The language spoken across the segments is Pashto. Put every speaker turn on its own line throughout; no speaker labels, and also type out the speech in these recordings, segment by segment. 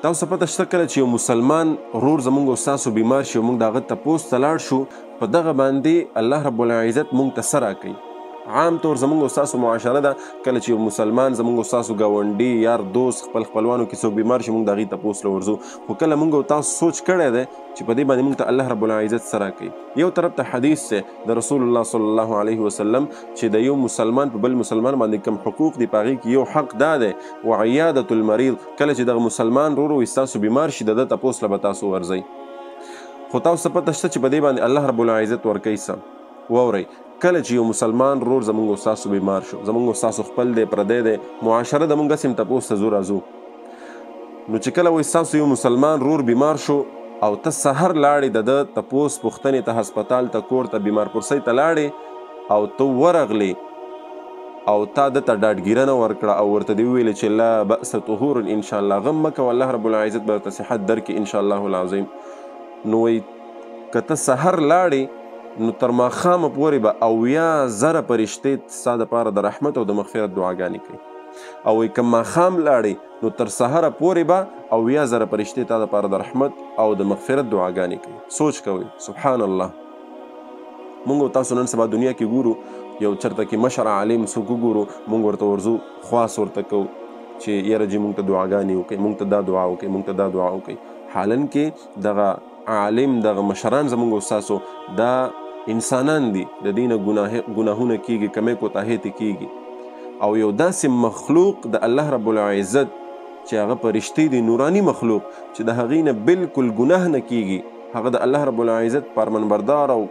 تاسو پته شته کله چې یو مسلمان ورور زمونږ او ستاسو بیمار شي او موږ د هغه تپوس ته لاړ شو په دغه باندې الله رب العزت موږ ته څه راکوي. عام طور زمونږ او ستاسو معاشره ده کله چې یو مسلمان زمونږ او ستاسو ګاونډي یار دوست خپل خپلوانو کې څوک بیمار شي موږ د هغې تپوس له ورځو، خو کله موږ او تاسو سوچ کړی دی چې په دې باندې موږ ته الله رب العزت څه راکوي. یو طرف ته حدیث دی د رسول الله صلی الله علیه وسلم چې د یو مسلمان په بل مسلمان باندې کوم حقوق دي په هغې کې یو حق دا دی وعیادة المریض، کله چې دغه مسلمان ورور ستاسو بیمار شي د ده تپوس له به تاسو ورځئ. خو تاسو پته شته چې په دې باندې الله رب العزت ورکوي څه. واورئ کله چې یو مسلمان ورور زمونږ او ستاسو بیمار شو، زمونږ او ستاسو خپل دی پردی دی معاشره د موږ هسې هم تپوس ته ځو راځو، نو چې کله وایي ستاسو یو مسلمان ورور بیمار شو او ته سحر لاړې د ده تپوس پوښتنې ته هسپتال ته کور ته بیمار پرسۍ ته لاړې او ته ورغلې او تا ده ته ډاډګیرنه ورکړه او ورته دې وویلې چې لا بأس طهور انشاءالله، غم مه کوه الله رب العزت به درته صحت درکړي انشاءالله العظیم. نو وایي که ته سحر لاړې نو تر ماښامه پورې به 80,000 فرشتې ستا دپاره د رحمت او د مغفرت دعاګانې کوي، او وایي که ماښام لاړې نو تر سحره پورې به 80,000 فرشتې تا دپاره د رحمت او د مغفرت دعاګانې کوي. سوچ کوئ سبحان الله. موږ او تاسو نن سبا دنیا کې ګورو یو چرته کې مشر عالم څوک وګورو موږ ورته ورځو خواست ورته کوو چې یاره جي موږ ته دعاګانې وکړئ، موږ ته دا دعا وکړئ، موږ ته دا دعا وکړئ، حالاً کې دغه عالم دغه مشران زموږ او ستاسو دا انسانان دي، د دې نه ګناهونه کیږي، کمی کوتاهۍ ته کیږي، او یو داسې مخلوق د الله رب العزت چې هغه فرشتې دي نوراني مخلوق چې د هغې نه بلکل ګناه نه کیږي، هغه د الله رب العزت فرمانبردار او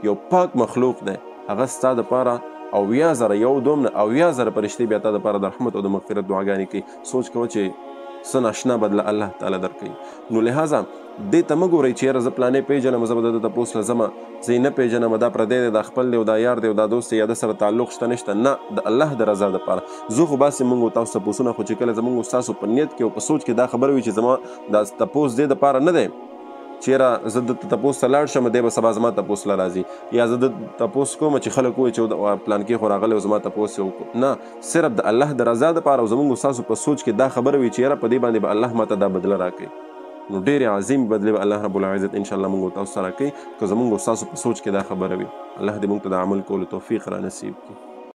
یو پاک مخلوق دی، هغه ستا دپاره 80,000 یو دوم نه 80,000 فرشتې بیا تا دپاره د رحمت او د مغفرت دعاګانې کوي. سوچ کوه چې څه ناشنا بدله الله تعالی درکوي. نو لہذا دې ته مه ګورئ چې یاره زه پلانې پېژنم زه به د ده تپوس له ځمه، زه یې نه پېژنم دا پردی دی دا خپل دی او دا یار دی او دا دوست دی یا ده سره تعلق شته نشته، نه د الله د رضا دپاره زه خو باسې موږ او تاسو تپوسونه، خو چې کله زموږ او ستاسو په نیت کې او په سوچ کې دا خبره وي چې زما دا تپوس دې دپاره نه دی چې یاره زه دلته تپوس ته لاړ شم دی به سبا زما تپوس له راځي، یا زه د تپوس کوم چې خلک ووایي چې پلانکې خو راغلی او زما تپوس یې وکړو، نه صرف د الله د رضا دپاره او زموږ او ستاسو په سوچ کې دا خبره وي چې یاره په دې باندې به الله ماته دا بدله راکوي، نو ډېرې عظیم بدلې به الله رب العزت انشاءالله موږ او تاسو سره کوي که زموږ او ستاسو په سوچ کې دا خبره وي. الله دې موږ ته د عمل کولو توفیق را نصیب کړي.